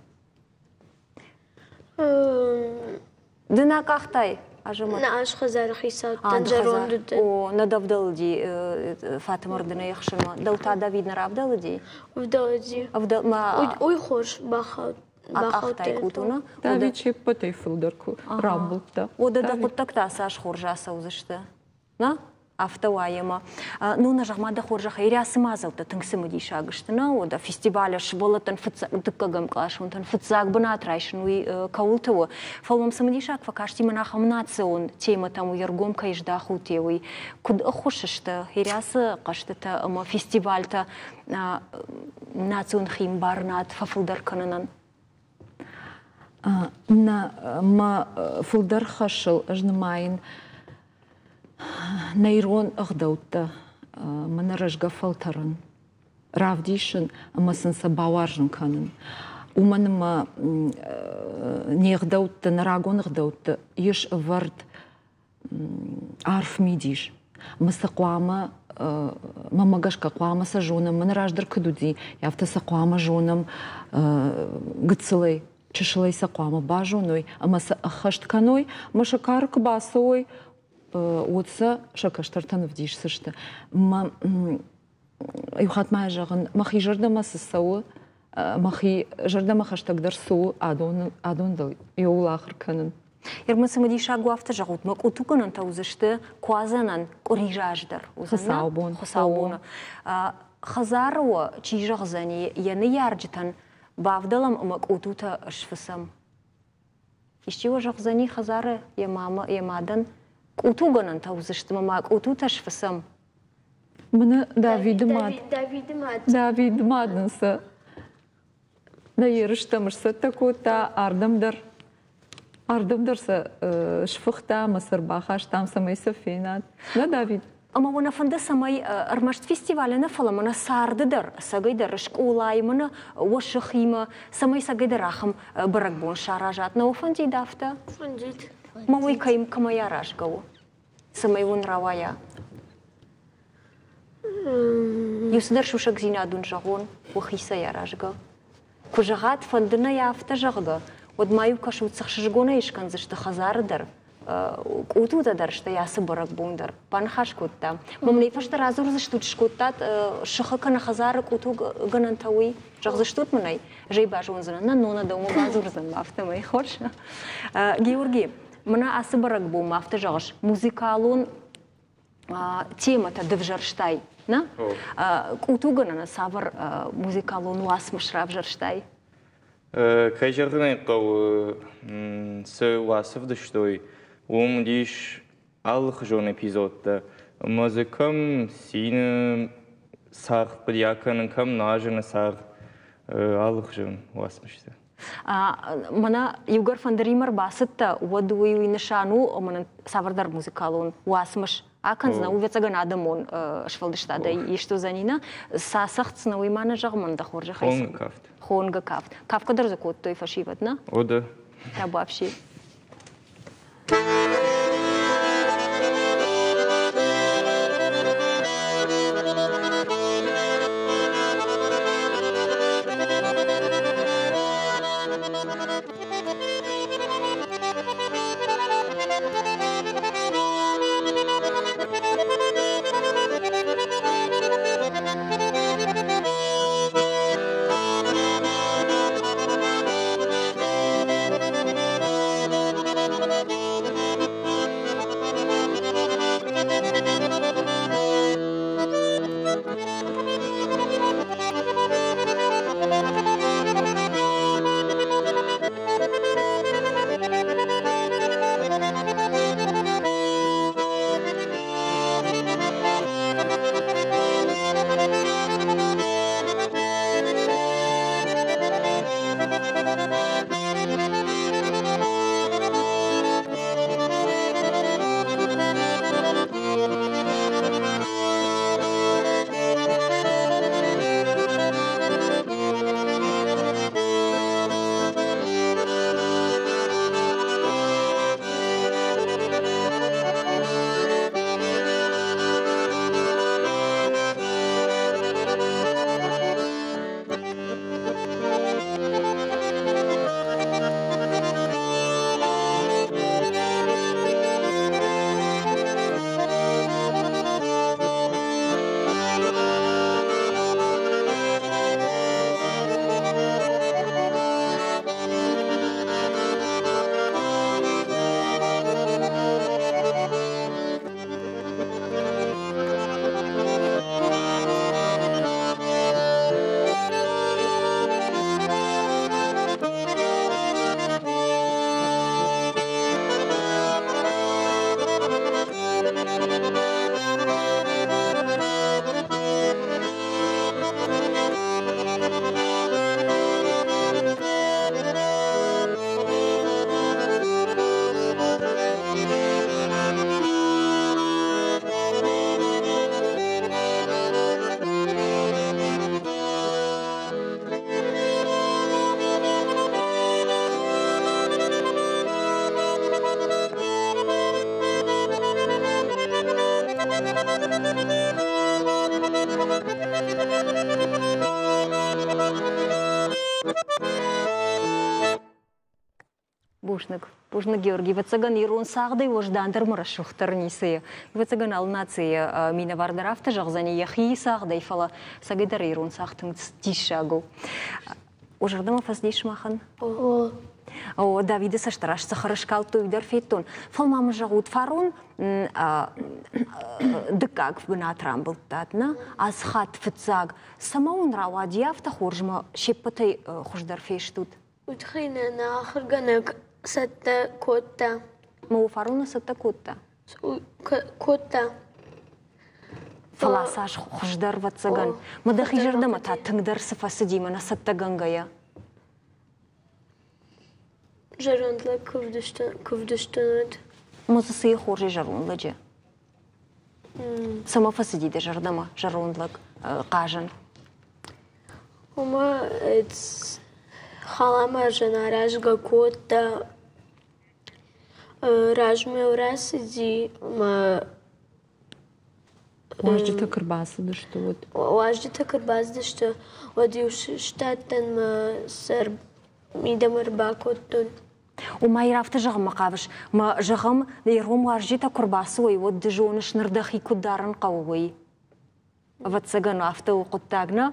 Дына кахтай ажыма. На аш хазар хисат танжарон дуд. О, надавдалди Фатимардына яхшыма. Далта Давид наравдалди. Вдалди. Авдал ма. Ой хорш бахат. Ахтай кутуна. Давид чеп патай филдерку работа. Ода да куттакта саш хоржаса узышты. На? Автовайма. Ну на жахмада хоржаха ирясы мазалта тыңсымы дишагыштына. Ода фестиваля шболатан дыккагам кашунтан фыцак бынатрайшын уй каултыу. Фалмам сымдишак факашти манахам национ тема там уергом кайждаху теуй. Куд хошышты ирясы каштыта ама фестивальта национ хим барнат фафылдар кананан. ما فلدر خشل أجنماين نيرون أخدوتا من رجع فلترن رافديشن أما سنسا باورجن كانن ومن ما نيخدوتا نراغون أخدوتا يش ورد عارف ميديش مسقواما ما ماقاشكا قواما سجونم من راجدر كدودي يافتا سقواما جونم قدسلي چشلای سقوام باجونوی اما خشتکنوی مشکار کباسوی وتسا شکشترتن ودیش سشته ما یخات ما جغن ما خی جرده ما سسو ما خی جرده ما خشتک درسو آدون دل یول آخر کنن Ермысымы диша гуафта жағут мак утуканан таузышты куазанан корижаждар хасаубон хасаубона хазаруа чижағзани яны ярджитан бавдалам мак утута шфысам ищева жағзани хазары ямадан утуганан таузышты мак утута шфысам Мына Давид Маднса да еріштамышса такота ардымдарса шфыхта Мысыр бахаштам самай сафинат да Давид Ама вона фанда самай армашт фестиваля фаламана сардыдар сагайдар школаймана вошхима самай сагайдар ахам баракбон шаражат на фанди дафта фандит мавой кайм камаяраш гау самай вон равая Юсдар шушак зинадун жагон вахиса ярашга кужагат фандына яфта жагга вот маю кашу цахшжгона ишкан зашта хазардар утуда даршта ясы барак бундар панхаш кутта мумни фашта разур заштут шкуттат шахака на хазарак уту ганантауи жагзаштут мынай жейба жонзана на нона да умазур зан автомай хош Георгий мына асы барак бу мафта жагыш музыкалун темата дывжарштай на уту ганана савар музыкалун васмышрав жарштай Кайжарны кау с васов да штой диш алых жон эпизодда музыкам син сах прияканын кам нажына сах алых жон васмышты Мана Югар Фандеримар басытта уадуи уйнышану мана савардар музыкалун васмыш аканзна увецаган адамон швалдыштада и что за нина сасахцна уймана жагманда хоржа хайс Хонга кафт. Кавка дърза код той фашиват, на? О, да. Та бавши. Бушник Георгий, вацаган ирон сағдай ождандар мұрашуқтар несі. Вацаган алнация мина вардарафта жағзане яхи сағдай фала сағайдар ирон сақтың тишагу. Ожардама фаздейш махан? О, Давида саштараш сахарышкал туйдар фейтон. Фалмамы жағуд фарон дыкак бінатырам бұлттатына, аз хат фытзаг. Самаун рауадияфта хоржма шеппатай хождар фештут. Утхина на ахырганак сатта котта. Мау фаруна сатта котта? Котта. Фаласаш хождар ватсаган. Мада хижардама та тыңдар сыфасы деймана сатта гангая. Жарондлы күвдіштінуд. Мазы сые хоржи жаронлы же. Сама фасы дейді жардама жаронлык қажын. Ома халама жана ражга котта ражме урасиди ма Важдите кырбасы дышты вот. Важдите кырбасы дышты. Одиуш штаттан ма сэр мидамыр бакоттун. Ома ирафты жағым мақабыш. Ма жағым дейром важдите кырбасы ой. Вот дежоныш нырдахи кударын қауы. Вот саган афты оқыттагна.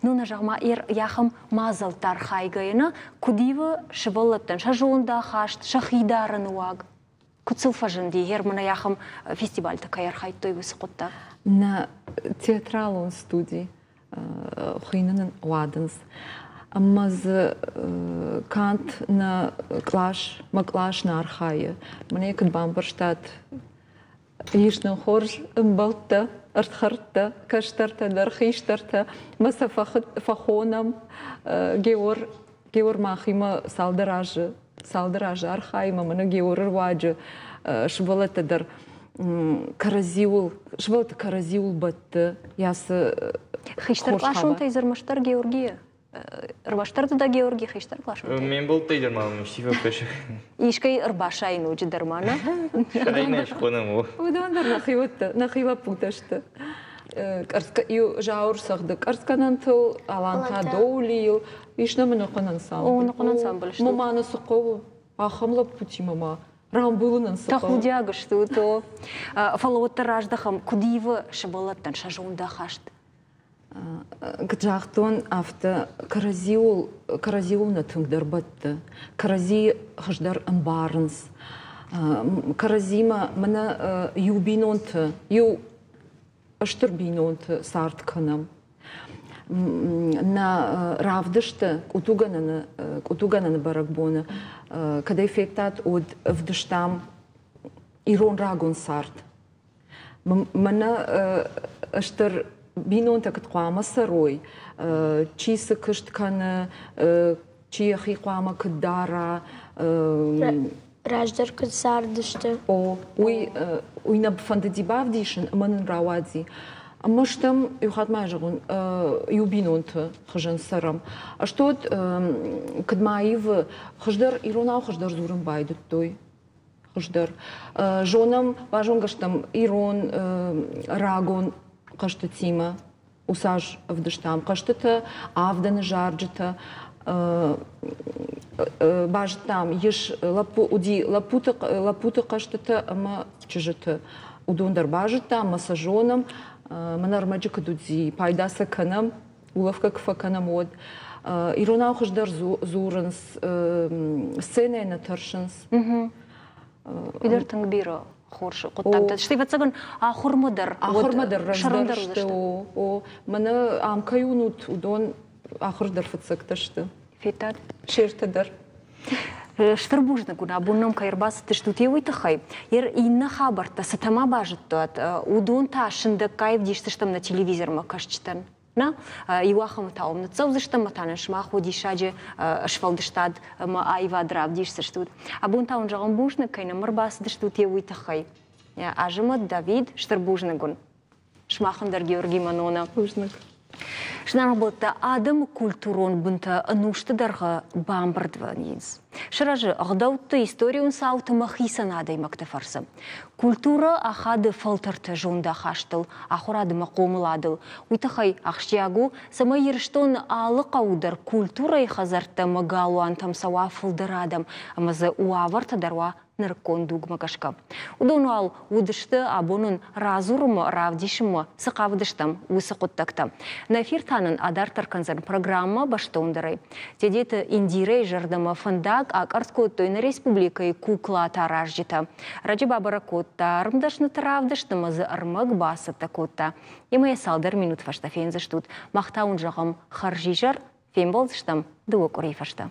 Ну на жағыма яхым мазалтар хайгайына кудивы шывылыттын. Шажонда хашт, шахидарын уаг. Куцылфажын дейгер мына яхым фестивальта каяр хайт высы қотта. На театралон студии хыйнын уадынс. Маз кант на клаш на архайы. Мне кыд бамбарштат ишнын хорж ымбалтта. Артхарта, каштарта, дархиштарта, маса фахонам, геор махима салдаражы архайма, мана геор рваджы, швалата дар каразиул батты, ясы хиштар клашун тайзырмаштар Георгия. Рваштарды да Георгий хиштар клашун. Мен бол тайзырмалым, штифа пеші. Ишкай рбашайын учи дармана. Шарайна шқонам о. Удандар нахива путашты. Жаур сақты. Карсканан тыл аланта доулил. Ишна мен оқанан сам. О, оқанан сам білішті. Маманы сұқовы. Ахамла пути мама. Рамбылынан сұқовы. Тахудягышты ұто. Фалуатты раждахам кудивы шыбалаттан шажуында қашты. Гджахтон авто каразиул на тыңдар батты. Карази хаждар амбарынс. Каразима мана ю бинонты, ю аштыр бинонты сарт канам. На равдышты кутугана на баракбона, когда эффектат от вдыштам ирон рагон сарт. Мана аштыр бинон такт қуама сарой, чисы кышт каны, чиехи қуама кыдара. Раждар кыд сардышты. Уй на фандадибавдишын манын рауадзи. Мыштым юхатмай жағын юбинонты хыжын сарам. Аштот кыдмаивы хыждар иронау хыждар зурын байды той. Хыждар. Жонам важон гаштам ирон рагон қашты тима, усаж вдыштам, қаштыты авданы жарджыты, бажытам, еш лапуты қаштыты, ама чыжыты. Удондар бажытам, масажоным, манармаджы кадудзи, пайдасы канам, улавка кфа канам од. Иронау хыждар зурынс, сценайна таршынс. Илер тыңг биро. Хорш қоттамды. Шты ватсаган ахурмадар раздашты. Мана амкаюнут удон ахурдар фатсакташты. Фетад? Шертадар. Штырбужны гуна абунном кайырбасы тыштут евыйты хай. Ер инна хабарта сатама бажыттуат. Удон ташынды кайып дейштыштым на телевизорма кашчтан. На, иуахам таумны цавзыштым матанын шмаху дейшаджы швалдыштад ма айва драв дейштыштут. Абун таун жағын бужны кайна мырбасы дыштут евыйты хай. Ажымы Давид штырбужны гун. Шмахындар Георгий Манона. Бужнык. Шнар болта адам культурон бунта нуштыдарға бамбырдванинс. Шыражы ағдауты историяун сауты махисан адай мактафарсы. Культура ахады фалтырты жонда хаштыл, ахурады мақомыладыл. Уйтахай ахшиягу сама ерштон алы қаудар культура и хазарты магалуан тамсауа фылдырадам, амазы уаварты даруа наркон дугмагашка. Удону ал удышты абонун разурымы равдишымы сықавдыштам усықыттакта. На эфир танын адар тарканзар программа баштондырай. Тедеті индирей жардамы фындак Акарскоттойны республикай кукла таражжита. Раджиба баракотта, армдашны таравдыштымызы армык басыпта котта. Имая салдар минут фашта фейнзыштут. Мақтаун жағым харжижар, фейн болзыштам дуы көрей фашта.